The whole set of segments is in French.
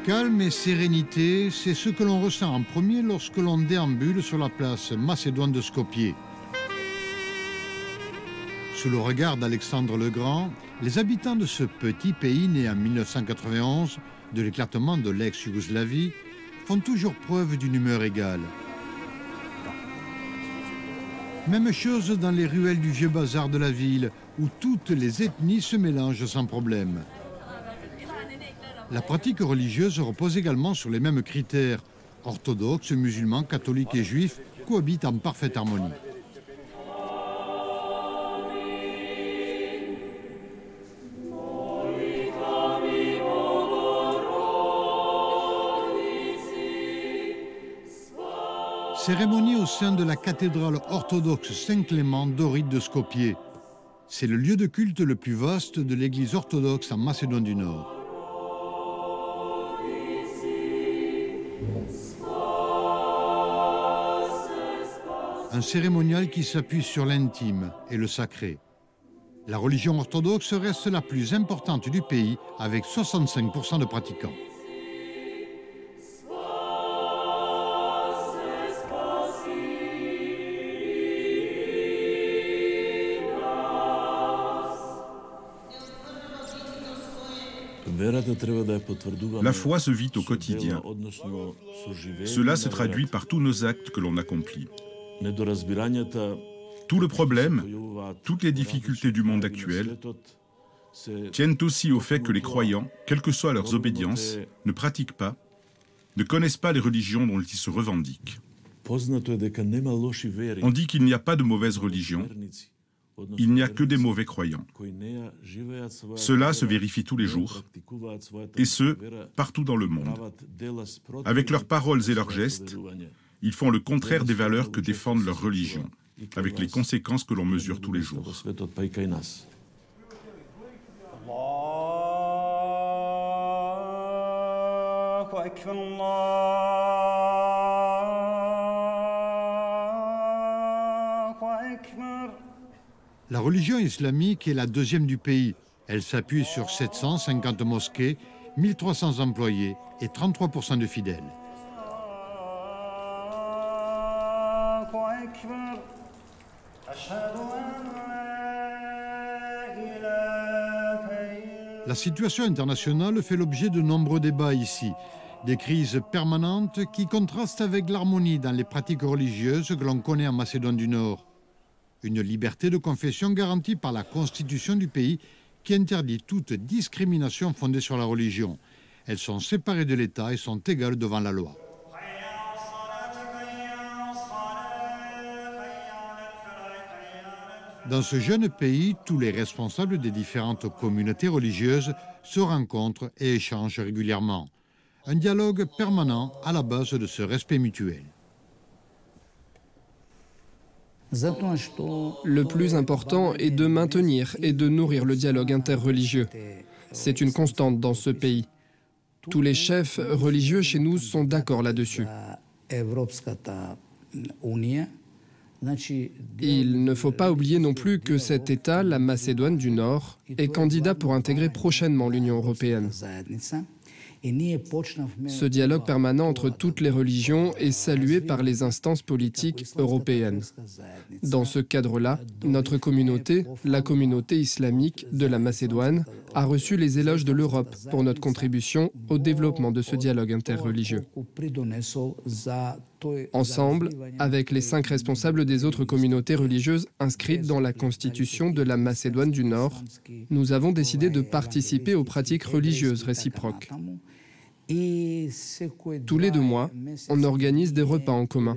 Calme et sérénité, c'est ce que l'on ressent en premier lorsque l'on déambule sur la place macédoine de Skopje. Sous le regard d'Alexandre le Grand, les habitants de ce petit pays né en 1991, de l'éclatement de l'ex-Yougoslavie, font toujours preuve d'une humeur égale. Même chose dans les ruelles du vieux bazar de la ville, où toutes les ethnies se mélangent sans problème. La pratique religieuse repose également sur les mêmes critères. Orthodoxes, musulmans, catholiques et juifs cohabitent en parfaite harmonie. Cérémonie au sein de la cathédrale orthodoxe Saint-Clément d'Ohrid de Skopje. C'est le lieu de culte le plus vaste de l'église orthodoxe en Macédoine du Nord. Un cérémonial qui s'appuie sur l'intime et le sacré. La religion orthodoxe reste la plus importante du pays avec 65% de pratiquants. La foi se vit au quotidien. Cela se traduit par tous nos actes que l'on accomplit. Tout le problème, toutes les difficultés du monde actuel tiennent aussi au fait que les croyants, quelles que soient leurs obédiences, ne pratiquent pas, ne connaissent pas les religions dont ils se revendiquent. On dit qu'il n'y a pas de mauvaise religion, il n'y a que des mauvais croyants. Cela se vérifie tous les jours, et ce, partout dans le monde. Avec leurs paroles et leurs gestes, ils font le contraire des valeurs que défendent leur religion, avec les conséquences que l'on mesure tous les jours. La religion islamique est la deuxième du pays. Elle s'appuie sur 750 mosquées, 1300 employés et 33% de fidèles. La situation internationale fait l'objet de nombreux débats ici. Des crises permanentes qui contrastent avec l'harmonie dans les pratiques religieuses que l'on connaît en Macédoine du Nord. Une liberté de confession garantie par la constitution du pays qui interdit toute discrimination fondée sur la religion. Elles sont séparées de l'État et sont égales devant la loi. Dans ce jeune pays, tous les responsables des différentes communautés religieuses se rencontrent et échangent régulièrement. Un dialogue permanent à la base de ce respect mutuel. Le plus important est de maintenir et de nourrir le dialogue interreligieux. C'est une constante dans ce pays. Tous les chefs religieux chez nous sont d'accord là-dessus. Il ne faut pas oublier non plus que cet État, la Macédoine du Nord, est candidat pour intégrer prochainement l'Union européenne. Ce dialogue permanent entre toutes les religions est salué par les instances politiques européennes. Dans ce cadre-là, notre communauté, la communauté islamique de la Macédoine, a reçu les éloges de l'Europe pour notre contribution au développement de ce dialogue interreligieux. Ensemble, avec les 5 responsables des autres communautés religieuses inscrites dans la constitution de la Macédoine du Nord, nous avons décidé de participer aux pratiques religieuses réciproques. Tous les 2 mois, on organise des repas en commun.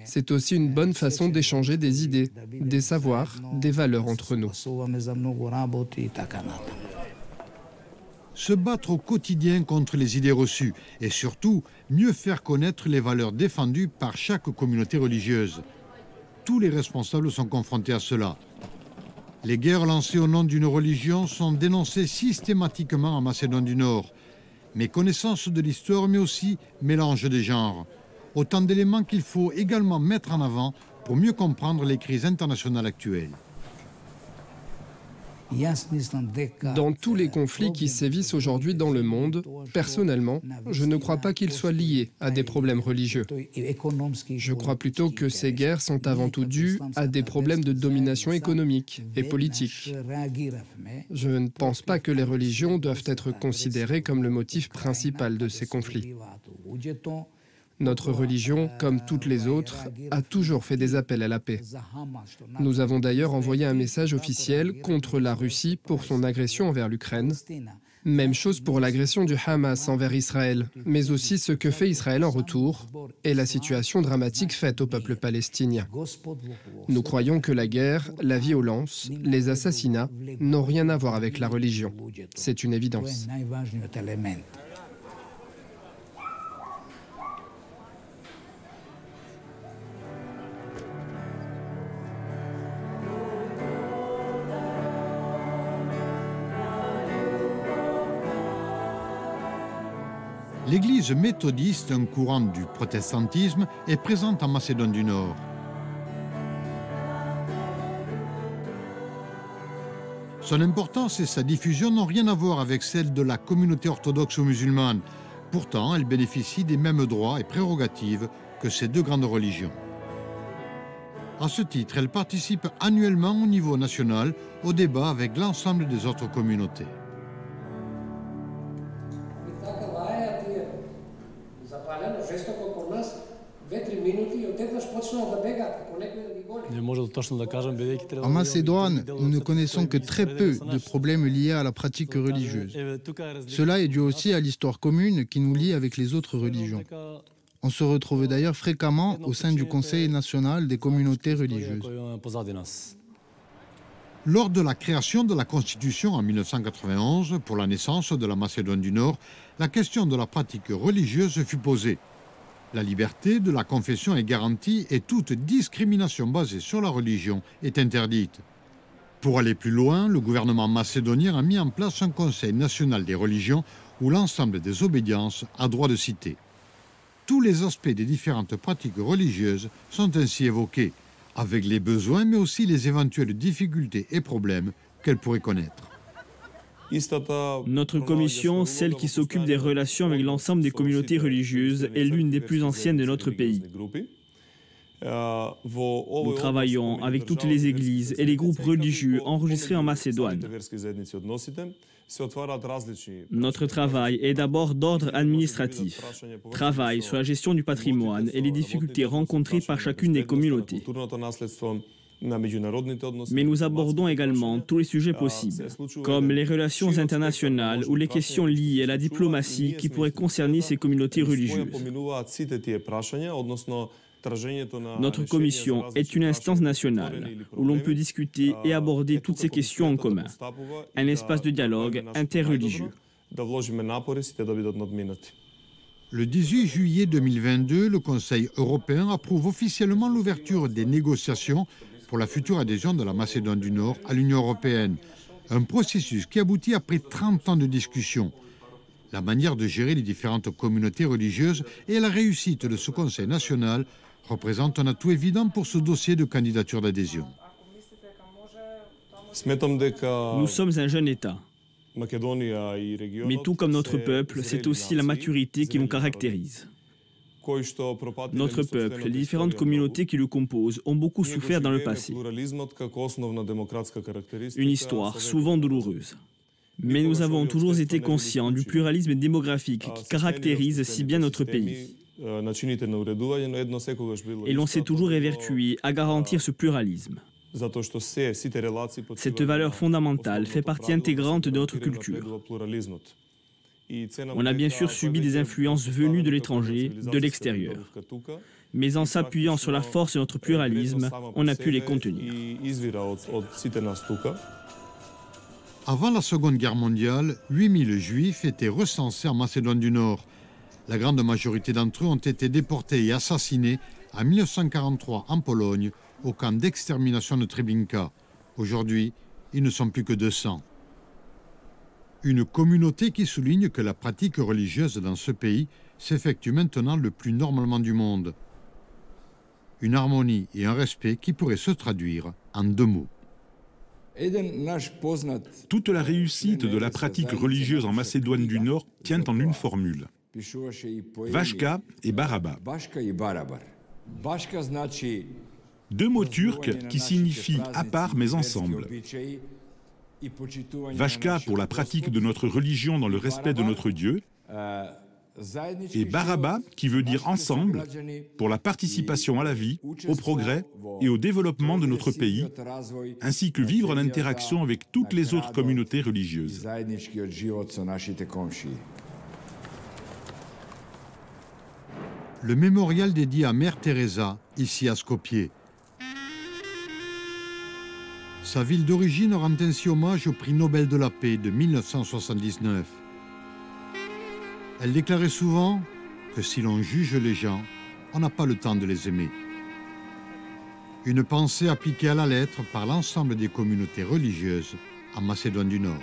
C'est aussi une bonne façon d'échanger des idées, des savoirs, des valeurs entre nous. Se battre au quotidien contre les idées reçues et surtout mieux faire connaître les valeurs défendues par chaque communauté religieuse. Tous les responsables sont confrontés à cela. Les guerres lancées au nom d'une religion sont dénoncées systématiquement en Macédoine du Nord. Mais connaissance de l'histoire, mais aussi mélange des genres. Autant d'éléments qu'il faut également mettre en avant pour mieux comprendre les crises internationales actuelles. Dans tous les conflits qui sévissent aujourd'hui dans le monde, personnellement, je ne crois pas qu'ils soient liés à des problèmes religieux. Je crois plutôt que ces guerres sont avant tout dues à des problèmes de domination économique et politique. Je ne pense pas que les religions doivent être considérées comme le motif principal de ces conflits. Notre religion, comme toutes les autres, a toujours fait des appels à la paix. Nous avons d'ailleurs envoyé un message officiel contre la Russie pour son agression envers l'Ukraine. Même chose pour l'agression du Hamas envers Israël, mais aussi ce que fait Israël en retour et la situation dramatique faite au peuple palestinien. Nous croyons que la guerre, la violence, les assassinats n'ont rien à voir avec la religion. C'est une évidence. L'Église méthodiste, un courant du protestantisme, est présente en Macédoine du Nord. Son importance et sa diffusion n'ont rien à voir avec celle de la communauté orthodoxe ou musulmane. Pourtant, elle bénéficie des mêmes droits et prérogatives que ces deux grandes religions. À ce titre, elle participe annuellement au niveau national au débat avec l'ensemble des autres communautés. En Macédoine, nous ne connaissons que très peu de problèmes liés à la pratique religieuse. Cela est dû aussi à l'histoire commune qui nous lie avec les autres religions. On se retrouve d'ailleurs fréquemment au sein du Conseil national des communautés religieuses. Lors de la création de la Constitution en 1991, pour la naissance de la Macédoine du Nord, la question de la pratique religieuse fut posée. La liberté de la confession est garantie et toute discrimination basée sur la religion est interdite. Pour aller plus loin, le gouvernement macédonien a mis en place un Conseil national des religions où l'ensemble des obédiences a droit de citer. Tous les aspects des différentes pratiques religieuses sont ainsi évoqués, avec les besoins mais aussi les éventuelles difficultés et problèmes qu'elles pourraient connaître. Notre commission, celle qui s'occupe des relations avec l'ensemble des communautés religieuses, est l'une des plus anciennes de notre pays. Nous travaillons avec toutes les églises et les groupes religieux enregistrés en Macédoine. Notre travail est d'abord d'ordre administratif, travail sur la gestion du patrimoine et les difficultés rencontrées par chacune des communautés. Mais nous abordons également tous les sujets possibles, comme les relations internationales ou les questions liées à la diplomatie qui pourraient concerner ces communautés religieuses. Notre commission est une instance nationale où l'on peut discuter et aborder toutes ces questions en commun, un espace de dialogue interreligieux. Le 18 juillet 2022, le Conseil européen approuve officiellement l'ouverture des négociations pour la future adhésion de la Macédoine du Nord à l'Union européenne. Un processus qui aboutit après 30 ans de discussion. La manière de gérer les différentes communautés religieuses et la réussite de ce Conseil national représentent un atout évident pour ce dossier de candidature d'adhésion. Nous sommes un jeune État. Mais tout comme notre peuple, c'est aussi la maturité qui nous caractérise. Notre peuple, les différentes communautés qui le composent, ont beaucoup souffert dans le passé. Une histoire souvent douloureuse. Mais nous avons toujours été conscients du pluralisme démographique qui caractérise si bien notre pays. Et l'on s'est toujours évertué à garantir ce pluralisme. Cette valeur fondamentale fait partie intégrante de notre culture. On a bien sûr subi des influences venues de l'étranger, de l'extérieur. Mais en s'appuyant sur la force de notre pluralisme, on a pu les contenir. Avant la Seconde Guerre mondiale, 8000 Juifs étaient recensés en Macédoine du Nord. La grande majorité d'entre eux ont été déportés et assassinés en 1943 en Pologne, au camp d'extermination de Treblinka. Aujourd'hui, ils ne sont plus que 200. Une communauté qui souligne que la pratique religieuse dans ce pays s'effectue maintenant le plus normalement du monde. Une harmonie et un respect qui pourraient se traduire en 2 mots. Toute la réussite de la pratique religieuse en Macédoine du Nord tient en une formule. Vashka et Baraba. Deux mots turcs qui signifient à part mais ensemble. Vashka pour la pratique de notre religion dans le respect de notre Dieu, et Baraba qui veut dire ensemble pour la participation à la vie, au progrès et au développement de notre pays, ainsi que vivre en interaction avec toutes les autres communautés religieuses. Le mémorial dédié à Mère Teresa, ici à Skopje. Sa ville d'origine rend ainsi hommage au prix Nobel de la paix de 1979. Elle déclarait souvent que si l'on juge les gens, on n'a pas le temps de les aimer. Une pensée appliquée à la lettre par l'ensemble des communautés religieuses en Macédoine du Nord.